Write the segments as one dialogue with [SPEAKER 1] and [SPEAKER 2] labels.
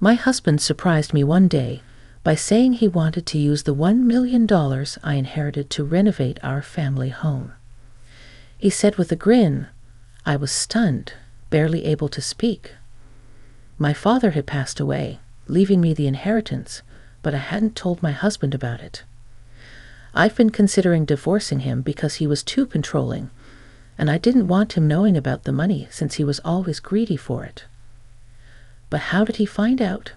[SPEAKER 1] My husband surprised me one day by saying he wanted to use the $1 million I inherited to renovate our family home. He said with a grin. I was stunned, barely able to speak. My father had passed away, leaving me the inheritance, but I hadn't told my husband about it. I've been considering divorcing him because he was too controlling, and I didn't want him knowing about the money since he was always greedy for it. But how did he find out?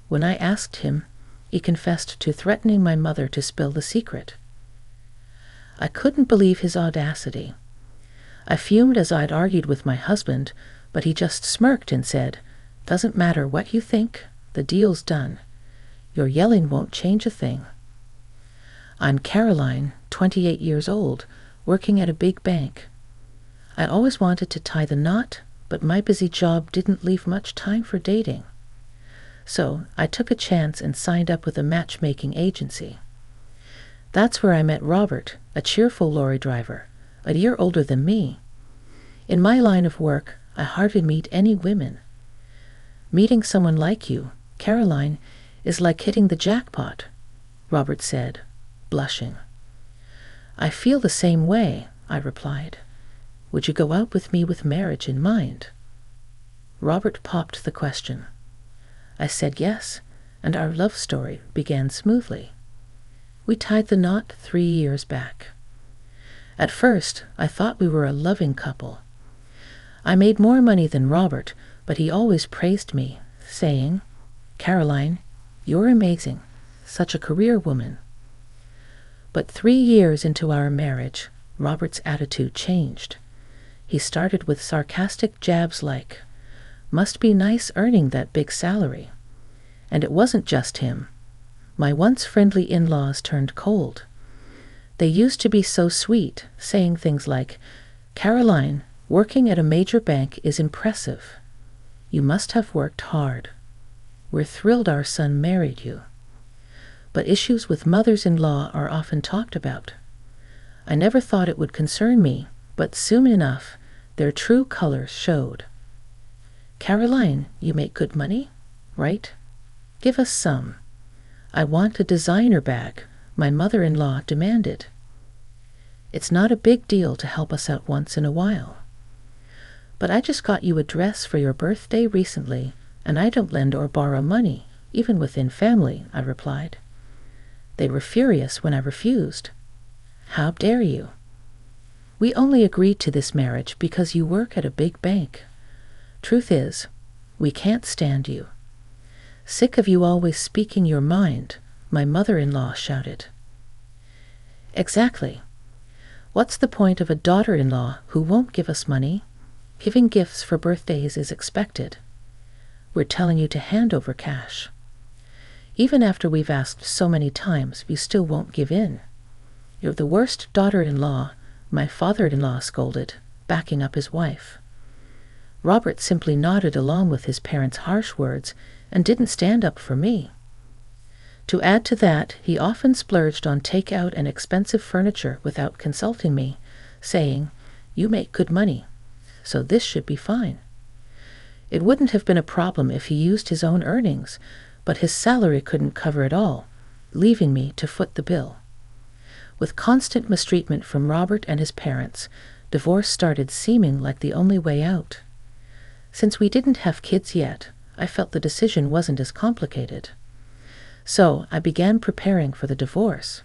[SPEAKER 1] When I asked him, he confessed to threatening my mother to spill the secret. I couldn't believe his audacity. I fumed as I'd argued with my husband, but he just smirked and said, "Doesn't matter what you think, the deal's done. Your yelling won't change a thing." I'm Caroline, 28 years old, working at a big bank. I always wanted to tie the knot, but my busy job didn't leave much time for dating. So I took a chance and signed up with a matchmaking agency. That's where I met Robert, a cheerful lorry driver, a year older than me. In my line of work, I hardly meet any women. Meeting someone like you, Caroline, is like hitting the jackpot, Robert said, blushing. I feel the same way, I replied. Would you go out with me with marriage in mind? Robert popped the question. I said yes, and our love story began smoothly. We tied the knot 3 years back. At first, I thought we were a loving couple. I made more money than Robert, but he always praised me, saying, "Caroline, you're amazing, such a career woman." But 3 years into our marriage, Robert's attitude changed. He started with sarcastic jabs like, "Must be nice earning that big salary." And it wasn't just him. My once friendly in-laws turned cold. They used to be so sweet, saying things like, "Caroline, working at a major bank is impressive. You must have worked hard. We're thrilled our son married you." But issues with mothers-in-law are often talked about. I never thought it would concern me, but soon enough, their true colors showed. "Caroline, you make good money, right? Give us some. I want a designer bag," my mother-in-law demanded. "It's not a big deal to help us out once in a while." "But I just got you a dress for your birthday recently, and I don't lend or borrow money, even within family," I replied. They were furious when I refused. "How dare you? We only agreed to this marriage because you work at a big bank. Truth is, we can't stand you." "Sick of you always speaking your mind," my mother-in-law shouted. Exactly. What's the point of a daughter-in-law who won't give us money? Giving gifts for birthdays is expected. We're telling you to hand over cash. Even after we've asked so many times, you still won't give in. "You're the worst daughter-in-law," my father-in-law scolded, backing up his wife. Robert simply nodded along with his parents' harsh words and didn't stand up for me. To add to that, he often splurged on takeout and expensive furniture without consulting me, saying, "You make good money, so this should be fine." It wouldn't have been a problem if he used his own earnings, but his salary couldn't cover it all, leaving me to foot the bill. With constant mistreatment from Robert and his parents, divorce started seeming like the only way out. Since we didn't have kids yet, I felt the decision wasn't as complicated. So I began preparing for the divorce.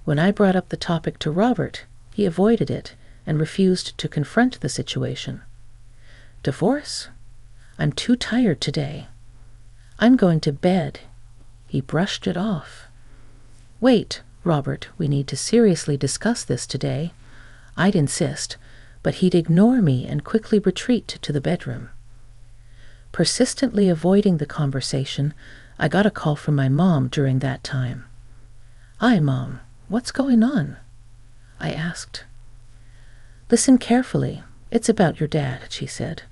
[SPEAKER 1] When I brought up the topic to Robert, he avoided it and refused to confront the situation. "Divorce? I'm too tired today. I'm going to bed." He brushed it off. "Wait, Robert, we need to seriously discuss this today." I'd insist, but he'd ignore me and quickly retreat to the bedroom. Persistently avoiding the conversation, I got a call from my mom during that time. "Hi, Mom. What's going on?" I asked. "Listen carefully. It's about your dad," she said.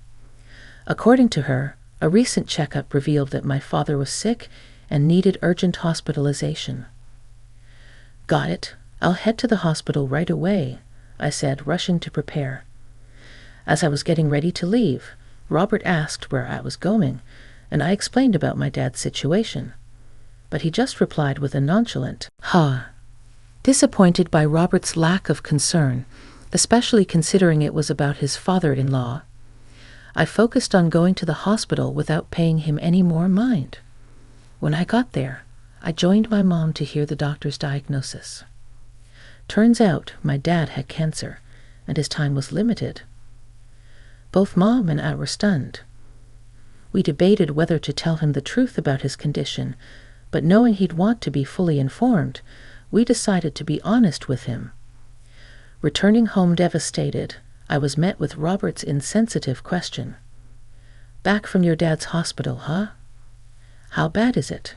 [SPEAKER 1] According to her, a recent checkup revealed that my father was sick and needed urgent hospitalization. "Got it. I'll head to the hospital right away," I said, rushing to prepare. As I was getting ready to leave, Robert asked where I was going, and I explained about my dad's situation. But he just replied with a nonchalant, "Ha." Disappointed by Robert's lack of concern, especially considering it was about his father-in-law, I focused on going to the hospital without paying him any more mind. When I got there, I joined my mom to hear the doctor's diagnosis. Turns out my dad had cancer, and his time was limited. Both Mom and I were stunned. We debated whether to tell him the truth about his condition, but knowing he'd want to be fully informed, we decided to be honest with him. Returning home devastated, I was met with Robert's insensitive question. "Back from your dad's hospital, huh? How bad is it?"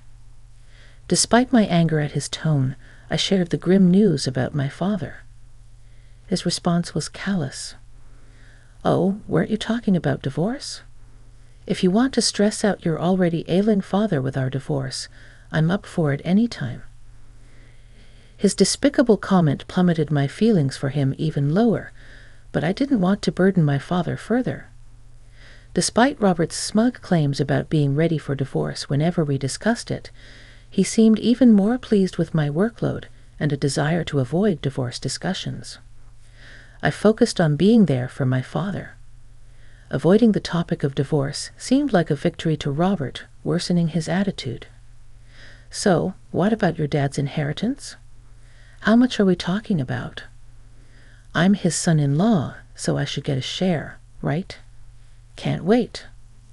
[SPEAKER 1] Despite my anger at his tone, I shared the grim news about my father. His response was callous. "Oh, weren't you talking about divorce? If you want to stress out your already ailing father with our divorce, I'm up for it any time." His despicable comment plummeted my feelings for him even lower, but I didn't want to burden my father further. Despite Robert's smug claims about being ready for divorce whenever we discussed it, he seemed even more pleased with my workload and a desire to avoid divorce discussions. I focused on being there for my father. Avoiding the topic of divorce seemed like a victory to Robert, worsening his attitude. "So, what about your dad's inheritance? How much are we talking about? I'm his son-in-law, so I should get a share, right?" "Can't wait,"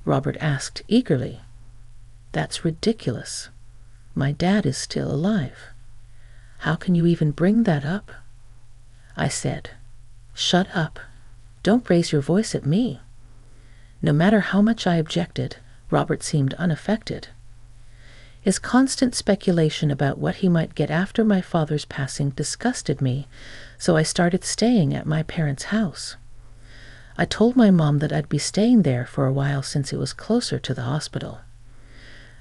[SPEAKER 1] Robert asked eagerly. "That's ridiculous. My dad is still alive. How can you even bring that up?" I said, "Shut up. Don't raise your voice at me." No matter how much I objected, Robert seemed unaffected. His constant speculation about what he might get after my father's passing disgusted me, so I started staying at my parents' house. I told my mom that I'd be staying there for a while since it was closer to the hospital.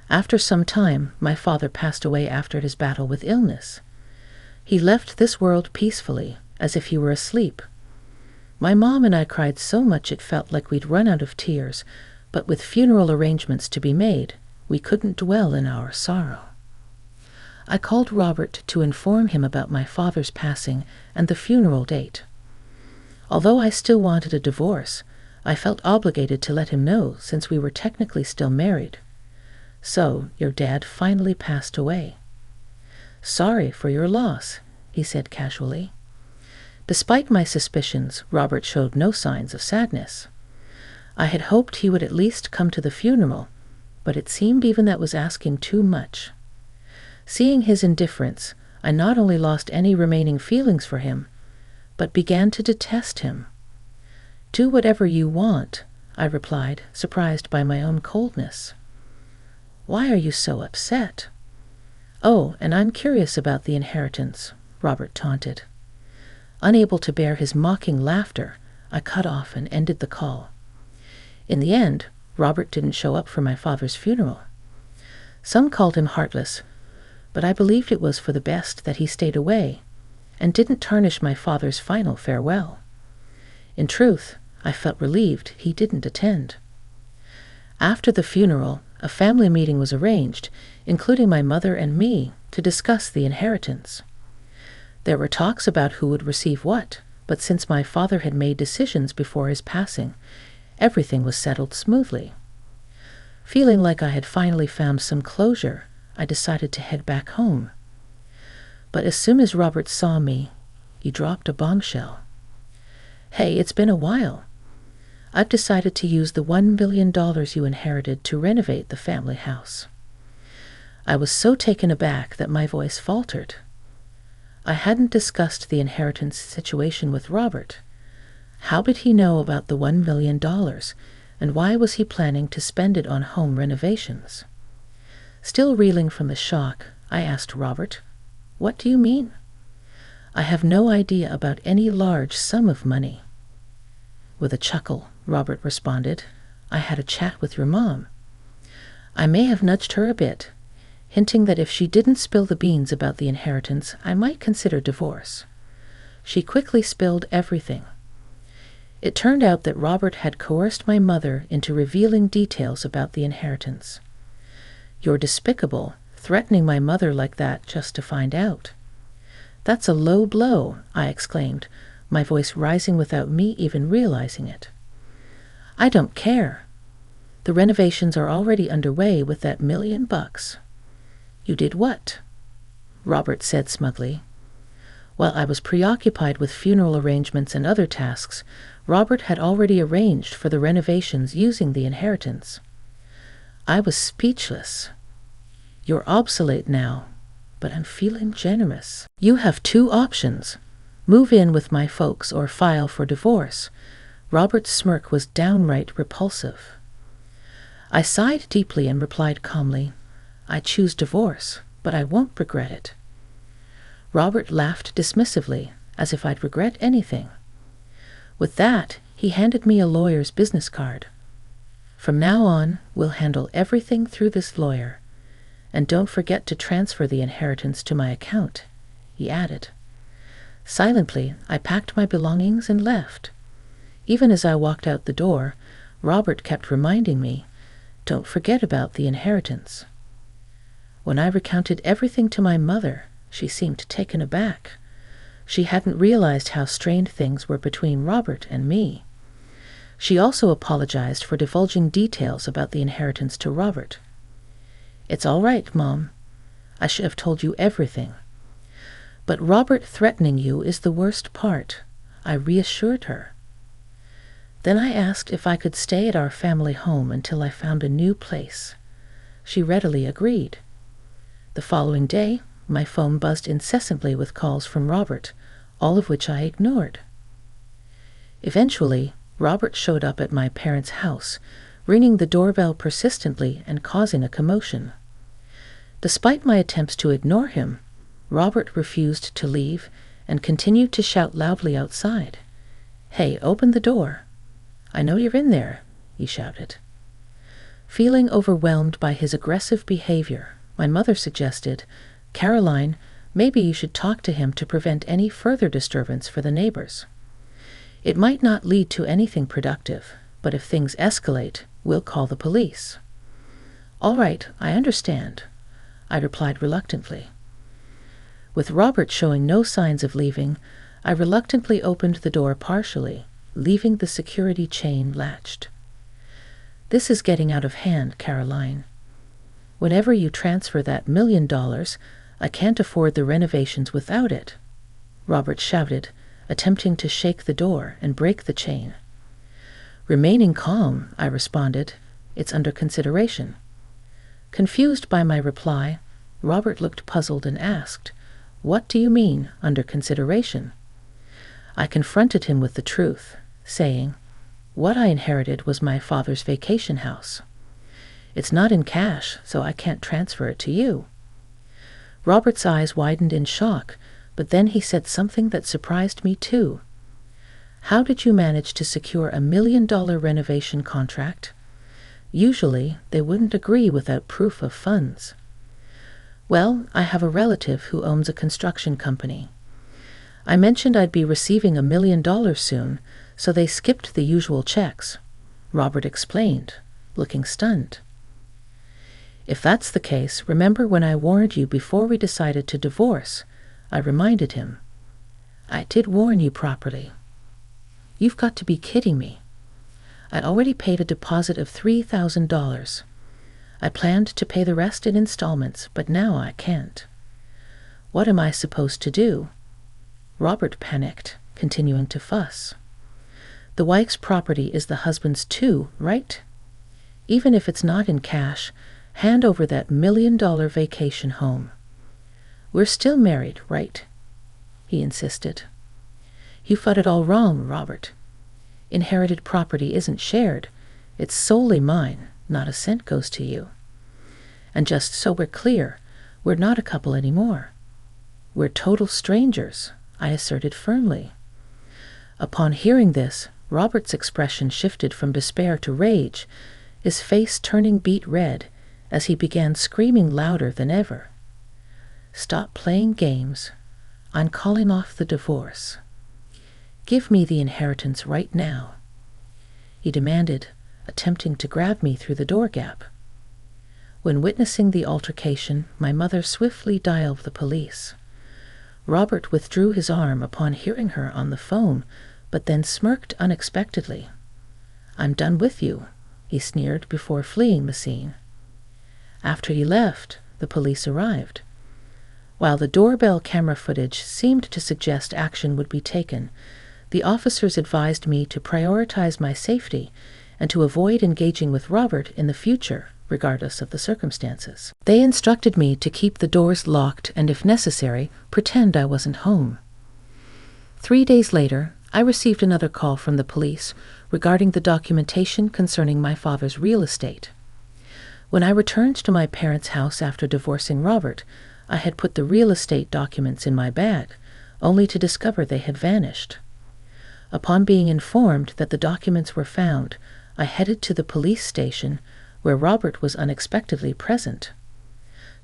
[SPEAKER 1] After some time, my father passed away after his battle with illness. He left this world peacefully, as if he were asleep. My mom and I cried so much it felt like we'd run out of tears, but with funeral arrangements to be made, we couldn't dwell in our sorrow. I called Robert to inform him about my father's passing and the funeral date. Although I still wanted a divorce, I felt obligated to let him know since we were technically still married. "So, your dad finally passed away. Sorry for your loss," he said casually. Despite my suspicions, Robert showed no signs of sadness. I had hoped he would at least come to the funeral, but it seemed even that was asking too much. Seeing his indifference, I not only lost any remaining feelings for him, but began to detest him. "Do whatever you want," I replied, surprised by my own coldness. "Why are you so upset?" "Oh, and I'm curious about the inheritance," Robert taunted. Unable to bear his mocking laughter, I cut off and ended the call. In the end, Robert didn't show up for my father's funeral. Some called him heartless, but I believed it was for the best that he stayed away and didn't tarnish my father's final farewell. In truth, I felt relieved he didn't attend. After the funeral, a family meeting was arranged, including my mother and me, to discuss the inheritance. There were talks about who would receive what, but since my father had made decisions before his passing, everything was settled smoothly. Feeling like I had finally found some closure, I decided to head back home. But as soon as Robert saw me, he dropped a bombshell. "Hey, it's been a while. I've decided to use the $1 million you inherited to renovate the family house." I was so taken aback that my voice faltered. I hadn't discussed the inheritance situation with Robert. How did he know about the $1 million, and why was he planning to spend it on home renovations? Still reeling from the shock, I asked Robert, "What do you mean?" "I have no idea about any large sum of money." With a chuckle, Robert responded, "I had a chat with your mom. I may have nudged her a bit, hinting that if she didn't spill the beans about the inheritance, I might consider divorce. She quickly spilled everything. It turned out that Robert had coerced my mother into revealing details about the inheritance. You're despicable, threatening my mother like that just to find out. That's a low blow, I exclaimed, my voice rising without me even realizing it. I don't care. The renovations are already underway with that $1,000,000. You did what? Robert said smugly. While I was preoccupied with funeral arrangements and other tasks, Robert had already arranged for the renovations using the inheritance. I was speechless. You're obsolete now, but I'm feeling generous. You have two options. Move in with my folks or file for divorce. Robert's smirk was downright repulsive. I sighed deeply and replied calmly, I choose divorce, but I won't regret it. Robert laughed dismissively, as if I'd regret anything. With that, he handed me a lawyer's business card. From now on, we'll handle everything through this lawyer. And don't forget to transfer the inheritance to my account, he added. Silently, I packed my belongings and left. Even as I walked out the door, Robert kept reminding me, don't forget about the inheritance. When I recounted everything to my mother, she seemed taken aback. She hadn't realized how strained things were between Robert and me. She also apologized for divulging details about the inheritance to Robert. It's all right, Mom. I should have told you everything. But Robert threatening you is the worst part, I reassured her. Then I asked if I could stay at our family home until I found a new place. She readily agreed. The following day, my phone buzzed incessantly with calls from Robert, all of which I ignored. Eventually, Robert showed up at my parents' house, ringing the doorbell persistently and causing a commotion. Despite my attempts to ignore him, Robert refused to leave and continued to shout loudly outside. Hey, open the door. I know you're in there, he shouted. Feeling overwhelmed by his aggressive behavior, my mother suggested, Caroline, maybe you should talk to him to prevent any further disturbance for the neighbors. It might not lead to anything productive, but if things escalate, we'll call the police. All right, I understand, I replied reluctantly. With Robert showing no signs of leaving, I reluctantly opened the door partially, leaving the security chain latched. This is getting out of hand, Caroline. Whenever you transfer that $1,000,000, I can't afford the renovations without it, Robert shouted, attempting to shake the door and break the chain. Remaining calm, I responded, it's under consideration. Confused by my reply, Robert looked puzzled and asked, what do you mean, under consideration? I confronted him with the truth, saying, what I inherited was my father's vacation house. It's not in cash, so I can't transfer it to you. Robert's eyes widened in shock, but then he said something that surprised me too. How did you manage to secure a $1,000,000 renovation contract? Usually, they wouldn't agree without proof of funds. Well, I have a relative who owns a construction company. I mentioned I'd be receiving $1,000,000 soon, so they skipped the usual checks, Robert explained, looking stunned. If that's the case, remember when I warned you before we decided to divorce, I reminded him. I did warn you properly. You've got to be kidding me. I'd already paid a deposit of $3,000. I planned to pay the rest in installments, but now I can't. What am I supposed to do? Robert panicked, continuing to fuss. The wife's property is the husband's too, right? Even if it's not in cash, hand over that $1,000,000 vacation home. We're still married, right? He insisted. You've got it all wrong, Robert. Inherited property isn't shared. It's solely mine. Not a cent goes to you. And just so we're clear, we're not a couple anymore. We're total strangers, I asserted firmly. Upon hearing this, Robert's expression shifted from despair to rage, his face turning beet red as he began screaming louder than ever. Stop playing games. I'm calling off the divorce. Give me the inheritance right now," he demanded, attempting to grab me through the door gap. When witnessing the altercation, my mother swiftly dialed the police. Robert withdrew his arm upon hearing her on the phone, but then smirked unexpectedly. "I'm done with you," he sneered before fleeing the scene. After he left, the police arrived. While the doorbell camera footage seemed to suggest action would be taken, the officers advised me to prioritize my safety and to avoid engaging with Robert in the future, regardless of the circumstances. They instructed me to keep the doors locked and, if necessary, pretend I wasn't home. 3 days later, I received another call from the police regarding the documentation concerning my father's real estate. When I returned to my parents' house after divorcing Robert, I had put the real estate documents in my bag, only to discover they had vanished. Upon being informed that the documents were found, I headed to the police station, where Robert was unexpectedly present.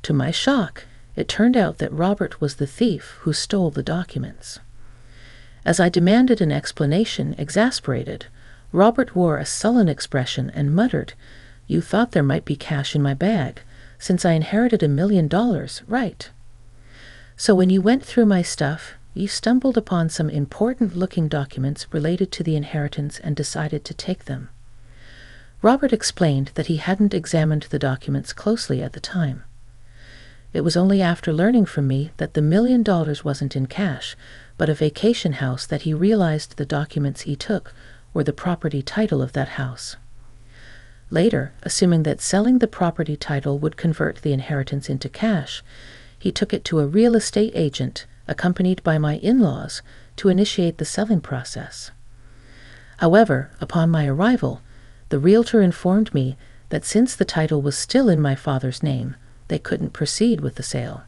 [SPEAKER 1] To my shock, it turned out that Robert was the thief who stole the documents. As I demanded an explanation, exasperated, Robert wore a sullen expression and muttered, "You thought there might be cash in my bag, since I inherited $1 million, right? So when you went through my stuff, you stumbled upon some important-looking documents related to the inheritance and decided to take them." Robert explained that he hadn't examined the documents closely at the time. It was only after learning from me that the $1 million wasn't in cash, but a vacation house, that he realized the documents he took were the property title of that house. Later, assuming that selling the property title would convert the inheritance into cash, he took it to a real estate agent, accompanied by my in-laws, to initiate the selling process. However, upon my arrival, the realtor informed me that since the title was still in my father's name, they couldn't proceed with the sale.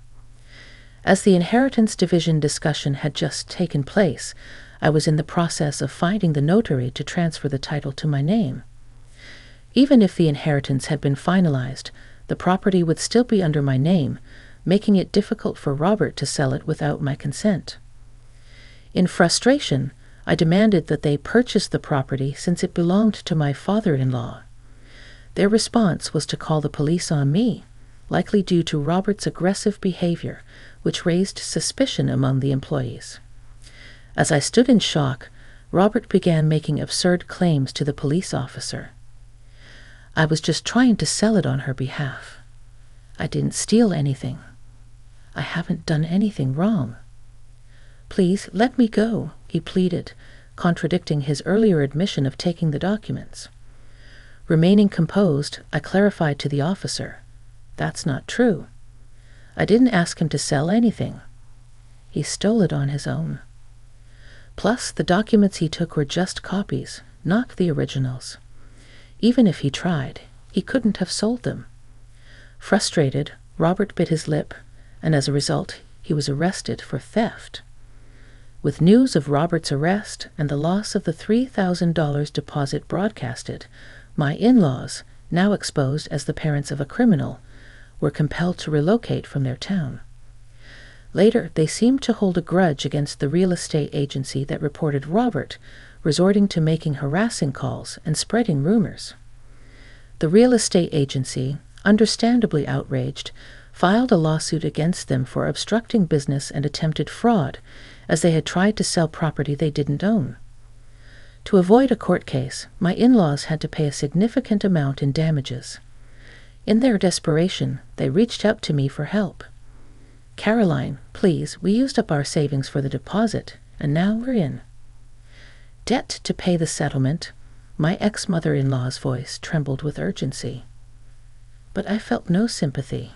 [SPEAKER 1] As the inheritance division discussion had just taken place, I was in the process of finding the notary to transfer the title to my name. Even if the inheritance had been finalized, the property would still be under my name, making it difficult for Robert to sell it without my consent. In frustration, I demanded that they purchase the property since it belonged to my father-in-law. Their response was to call the police on me, likely due to Robert's aggressive behavior, which raised suspicion among the employees. As I stood in shock, Robert began making absurd claims to the police officer. "I was just trying to sell it on her behalf. I didn't steal anything. I haven't done anything wrong. Please let me go," he pleaded, contradicting his earlier admission of taking the documents. Remaining composed, I clarified to the officer, "That's not true. I didn't ask him to sell anything. He stole it on his own. Plus, the documents he took were just copies, not the originals. Even if he tried, he couldn't have sold them." Frustrated, Robert bit his lip, and as a result, he was arrested for theft. With news of Robert's arrest and the loss of the $3,000 deposit broadcasted, my in-laws, now exposed as the parents of a criminal, were compelled to relocate from their town. Later, they seemed to hold a grudge against the real estate agency that reported Robert, resorting to making harassing calls and spreading rumors. The real estate agency, understandably outraged, filed a lawsuit against them for obstructing business and attempted fraud, as they had tried to sell property they didn't own. To avoid a court case, my in-laws had to pay a significant amount in damages. In their desperation, they reached out to me for help. "Caroline, please, we used up our savings for the deposit, and now we're in debt to pay the settlement." My ex-mother-in-law's voice trembled with urgency. But I felt no sympathy.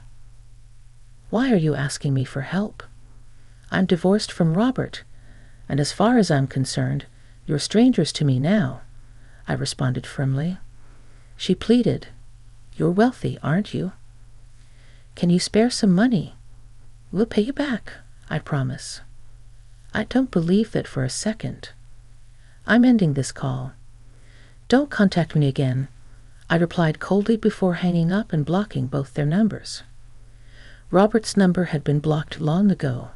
[SPEAKER 1] "Why are you asking me for help? I'm divorced from Robert, and as far as I'm concerned, you're strangers to me now," I responded firmly. She pleaded, "You're wealthy, aren't you? Can you spare some money? We'll pay you back, I promise." "I don't believe that for a second. I'm ending this call. Don't contact me again," I replied coldly before hanging up and blocking both their numbers. Robert's number had been blocked long ago.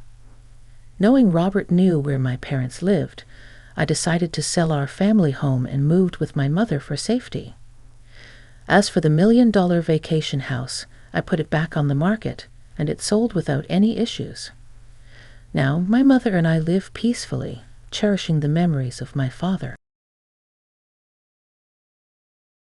[SPEAKER 1] Knowing Robert knew where my parents lived, I decided to sell our family home and moved with my mother for safety. As for the $1 million vacation house, I put it back on the market, and it sold without any issues. Now my mother and I live peacefully, cherishing the memories of my father.